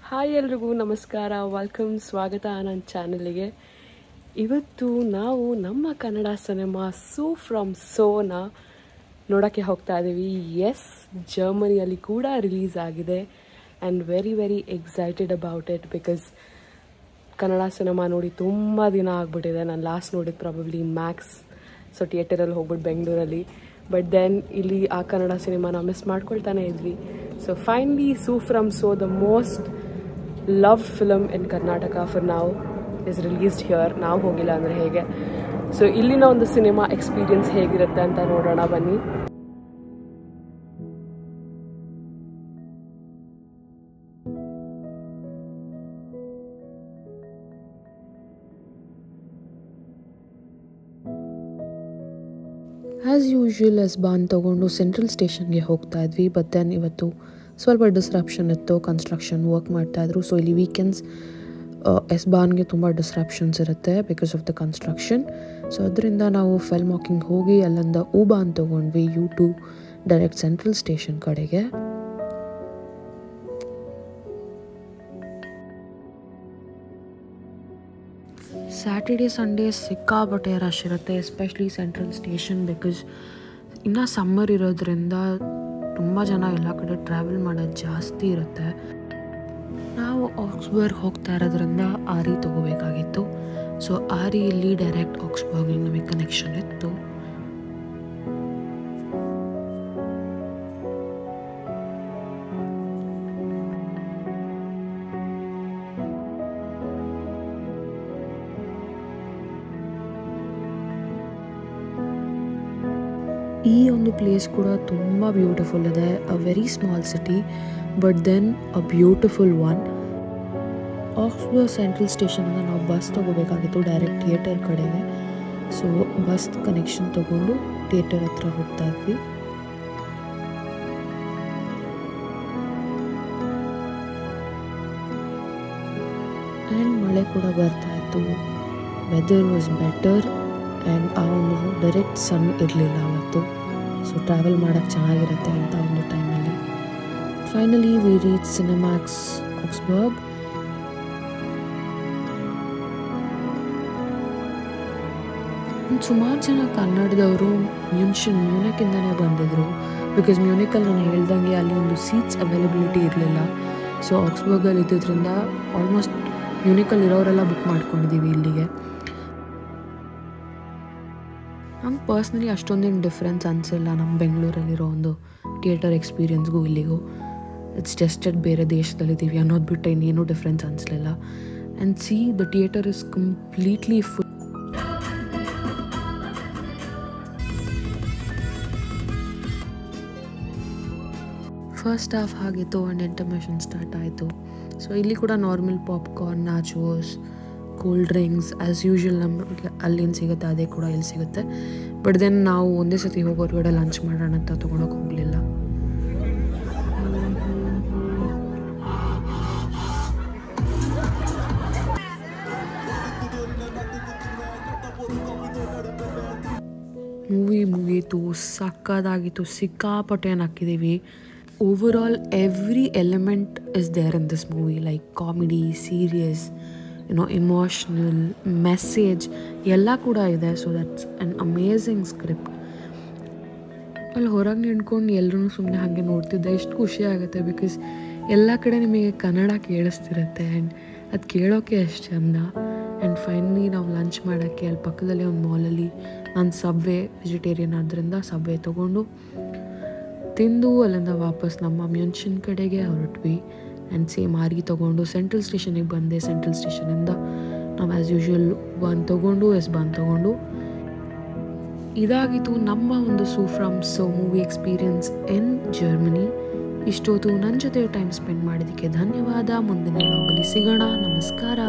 Hi ಎಲ್ರಿಗೂ ನಮಸ್ಕಾರ, welcome, ಸ್ವಾಗತ ನನ್ನ ಚಾನಲ್ಗೆ. ಇವತ್ತು ನಾವು ನಮ್ಮ ಕನ್ನಡ ಸಿನಿಮಾ ಸೂ ಫ್ರಮ್ ಸೋನ ನೋಡೋಕ್ಕೆ ಹೋಗ್ತಾ ಇದ್ದೀವಿ. ಎಸ್, ಜರ್ಮನಿಯಲ್ಲಿ ಕೂಡ ರಿಲೀಸ್ ಆಗಿದೆ and very excited about it because Kannada cinema ನೋಡಿ ತುಂಬ ದಿನ ಆಗ್ಬಿಟ್ಟಿದೆ. ನಾನು ಲಾಸ್ಟ್ ನೋಡಿದ್ದು ಪ್ರಾಬಬ್ಲಿ ಮ್ಯಾಕ್ಸ್, ಸೊ ಥಿಯೇಟರಲ್ಲಿ ಹೋಗ್ಬಿಟ್ಟು ಬೆಂಗಳೂರಲ್ಲಿ. ಬಟ್ ದೆನ್ ಇಲ್ಲಿ ಆ ಕನ್ನಡ ಸಿನಿಮಾನ ಮಿಸ್ ಮಾಡ್ಕೊಳ್ತಾನೆ ಇದ್ವಿ. So finally Su from So, the most loved film in Karnataka for now, is released here. ನಾವು ಹೋಗಿಲ್ಲ ಅಂದರೆ ಹೇಗೆ. ಸೊ ಇಲ್ಲಿನ ಒಂದು ಸಿನಿಮಾ ಎಕ್ಸ್ಪೀರಿಯನ್ಸ್ ಹೇಗಿರುತ್ತೆ ಅಂತ ನೋಡೋಣ ಬನ್ನಿ. ಆ್ಯಸ್ ಯೂಶ್ವಲ್ ಎಸ್ ಬಾನ್ ತೊಗೊಂಡು ಸೆಂಟ್ರಲ್ ಸ್ಟೇಷನ್ಗೆ ಹೋಗ್ತಾ ಇದ್ವಿ. ಬಟ್ ದೆನ್ ಇವತ್ತು ಸ್ವಲ್ಪ ಡಿಸ್ರಪ್ಷನ್ ಇತ್ತು, ಕನ್ಸ್ಟ್ರಕ್ಷನ್ ವರ್ಕ್ ಮಾಡ್ತಾಯಿದ್ರು. ಸೊ ಇಲ್ಲಿ ವೀಕೆಂಡ್ಸ್ ಎಸ್ ಬಾನ್ಗೆ ತುಂಬ ಡಿಸ್ರಪ್ಷನ್ಸ್ ಇರುತ್ತೆ because of the construction. So ಅದರಿಂದ ನಾವು ಫಿಲ್ಮ್ ವಾಕಿಂಗ್ ಹೋಗಿ ಅಲ್ಲಿಂದ ಊಬಾನ್ ತೊಗೊಂಡ್ವಿ U2 ಡೈರೆಕ್ಟ್ ಸೆಂಟ್ರಲ್ ಸ್ಟೇಷನ್ ಕಡೆಗೆ. ಸ್ಯಾಟರ್ಡೇ ಸಂಡೇ ಸಿಕ್ಕಾಪಟ್ಟೆ ರಶ್ ಇರುತ್ತೆ, ಎಸ್ಪೆಷಲಿ ಸೆಂಟ್ರಲ್ ಸ್ಟೇಷನ್, ಬಿಕಾಸ್ ಇನ್ನೂ ಸಮ್ಮರ್ ಇರೋದ್ರಿಂದ ತುಂಬ ಜನ ಎಲ್ಲ ಕಡೆ ಟ್ರಾವೆಲ್ ಮಾಡೋದು ಜಾಸ್ತಿ ಇರುತ್ತೆ. ನಾವು ಆಕ್ಸ್ಬರ್ಗ್ ಹೋಗ್ತಾ ಇರೋದ್ರಿಂದ ಆರಿ ತೊಗೋಬೇಕಾಗಿತ್ತು. ಸೊ ಆರಿಯಲ್ಲಿ ಡೈರೆಕ್ಟ್ ಆಕ್ಸ್ಬರ್ಗಿಗೆ ನಮಗೆ ಕನೆಕ್ಷನ್ ಇತ್ತು. ಈ ಒಂದು ಪ್ಲೇಸ್ ಕೂಡ ತುಂಬ ಬ್ಯೂಟಿಫುಲ್ ಇದೆ. A very small city but then a beautiful one. Augsburg central ಸ್ಟೇಷನಿಂದ ನಾವು ಬಸ್ ತೊಗೋಬೇಕಾಗಿತ್ತು ಡೈರೆಕ್ಟ್ ಥಿಯೇಟರ್ ಕಡೆಗೆ. ಸೊ ಬಸ್ ಕನೆಕ್ಷನ್ ತೊಗೊಂಡು ಥಿಯೇಟರ್ ಹತ್ರ ಹೋಗ್ತಾ ಇದ್ವಿ. ಆ್ಯಂಡ್ ಮಳೆ ಕೂಡ ಬರ್ತಾ ಇತ್ತು. ವೆದರ್ ವಾಸ್ ಬೆಟರ್ ಆ್ಯಂಡ್ ಆ ಒಂದು ಡೈರೆಕ್ಟ್ ಸನ್ ಇರಲಿಲ್ಲ ಅವತ್ತು. ಸೊ ಟ್ರಾವೆಲ್ ಮಾಡೋಕ್ಕೆ ಚೆನ್ನಾಗಿರುತ್ತೆ ಅಂತ ಒಂದು ಟೈಮಲ್ಲಿ. Finally we reach Cinemaxx Augsburg. ಸುಮಾರು ಜನ ಕನ್ನಡದವರು ಮ್ಯೂನಿಕಿಂದನೇ ಬಂದಿದ್ದರು ಬಿಕಾಸ್ ಮ್ಯೂನಿಕಲ್ಲಿ ನಾನು ಹೇಳ್ದಂಗೆ ಅಲ್ಲಿ ಒಂದು ಸೀಟ್ಸ್ ಅವೈಲಬಿಲಿಟಿ ಇರಲಿಲ್ಲ. ಸೊ ಆಕ್ಸ್ಬರ್ಗಲ್ಲಿ ಇದ್ದಿದ್ದರಿಂದ ಆಲ್ಮೋಸ್ಟ್ ಮ್ಯೂನಿಕಲ್ಲಿ ಇರೋರೆಲ್ಲ ಬುಕ್ ಮಾಡ್ಕೊಂಡಿದ್ದೀವಿ ಇಲ್ಲಿಗೆ. ನಂಗೆ ಪರ್ಸ್ನಲಿ ಅಷ್ಟೊಂದೇನು ಡಿಫ್ರೆನ್ಸ್ ಅನಿಸಿಲ್ಲ ನಮ್ಮ ಬೆಂಗಳೂರಲ್ಲಿರೋ ಒಂದು ಥಿಯೇಟರ್ ಎಕ್ಸ್ಪೀರಿಯನ್ಸ್ಗೂ ಇಲ್ಲಿಗೂ. ಇಟ್ಸ್ ಜಸ್ಟ್ ಬೇರೆ ದೇಶದಲ್ಲಿದ್ದೀವಿ ಅನ್ನೋದು ಬಿಟ್ಟು ಇನ್ನೇನೂ ಡಿಫ್ರೆನ್ಸ್ ಅನಿಸ್ಲಿಲ್ಲ. And see, the theatre is completely full. First half ಆಗಿತ್ತು ಆ್ಯಂಡ್ ಇಂಟರ್ಮಿಷನ್ ಸ್ಟಾರ್ಟ್ ಆಯಿತು. ಸೊ ಇಲ್ಲಿ ಕೂಡ normal popcorn, nachos, cool drinks as usual ನಮಗೆ ಅಲ್ಲೇನು ಸಿಗುತ್ತೆ ಅದೇ ಕೂಡ ಇಲ್ಲಿ ಸಿಗುತ್ತೆ. ಬಟ್ ದೆನ್ ನಾವು ಒಂದೇ ಸತಿ ಹೋಗೋರ್ಗಡೆ ಲಂಚ್ ಮಾಡೋಣ ಅಂತ ತೊಗೊಳಕ್ಕೆ ಹೋಗಲಿಲ್ಲ. ಮೂವಿ ಮುಗೀತು, ಸಕ್ಕದಾಗಿತ್ತು, ಸಿಕ್ಕಾಪಟ್ಟೆ ಹಾಕಿದ್ದೀವಿ. Overall every element is there in this movie, like comedy, serious, emotional, message ಎಲ್ಲ ಕೂಡ ಇದೆ. So that's an amazing script. ಅಲ್ಲಿ ಹೊರಗೆ ನಿಂತ್ಕೊಂಡು ಎಲ್ಲರೂ ಸುಮ್ಮನೆ ಹಾಗೆ ನೋಡ್ತಿದ್ದೆ. ಎಷ್ಟು ಖುಷಿ ಆಗುತ್ತೆ ಬಿಕಾಸ್ ಎಲ್ಲ ಕಡೆ ನಿಮಗೆ ಕನ್ನಡ ಕೇಳಿಸ್ತಿರುತ್ತೆ ಆ್ಯಂಡ್ ಅದು ಕೇಳೋಕ್ಕೆ ಎಷ್ಟು ಚೆಂದ. ಆ್ಯಂಡ್ ಫೈನಲಿ ನಾವು ಲಂಚ್ ಮಾಡೋಕ್ಕೆ ಅಲ್ಲಿ ಪಕ್ಕದಲ್ಲೇ ಒಂದು ಮಾಲಲ್ಲಿ, ನಾನು ಸಬ್ವೆ ವೆಜಿಟೇರಿಯನ್ ಆದ್ದರಿಂದ ಸಬ್ವೆ ತೊಗೊಂಡು ತಿಂದು ಅಲ್ಲಿಂದ ವಾಪಸ್ ನಮ್ಮ ಮ್ಯೂನ್ಷನ್ ಕಡೆಗೆ ಹೊರಟ್ವಿ. ಆ್ಯಂಡ್ ಸೇಮ್ ಆರಿ ತೊಗೊಂಡು ಸೆಂಟ್ರಲ್ ಸ್ಟೇಷನಿಗೆ ಬಂದೆ. ಸೆಂಟ್ರಲ್ ಸ್ಟೇಷನಿಂದ ನಾವು ಆ್ಯಸ್ ಯೂಶ್ವಲ್ ಬಾನ್ ತೊಗೊಂಡು ಎಸ್ ಬಾನ್ ತೊಗೊಂಡು ಇದಾಗಿತ್ತು ನಮ್ಮ ಒಂದು Su from So movie experience in Germany. ಇಷ್ಟೊತ್ತು ನನ್ನ ಜೊತೆ ಟೈಮ್ ಸ್ಪೆಂಡ್ ಮಾಡೋದಕ್ಕೆ ಧನ್ಯವಾದ. ಮುಂದಿನ ವ್ಲಾಗಲ್ಲಿ ಸಿಗೋಣ. ನಮಸ್ಕಾರ.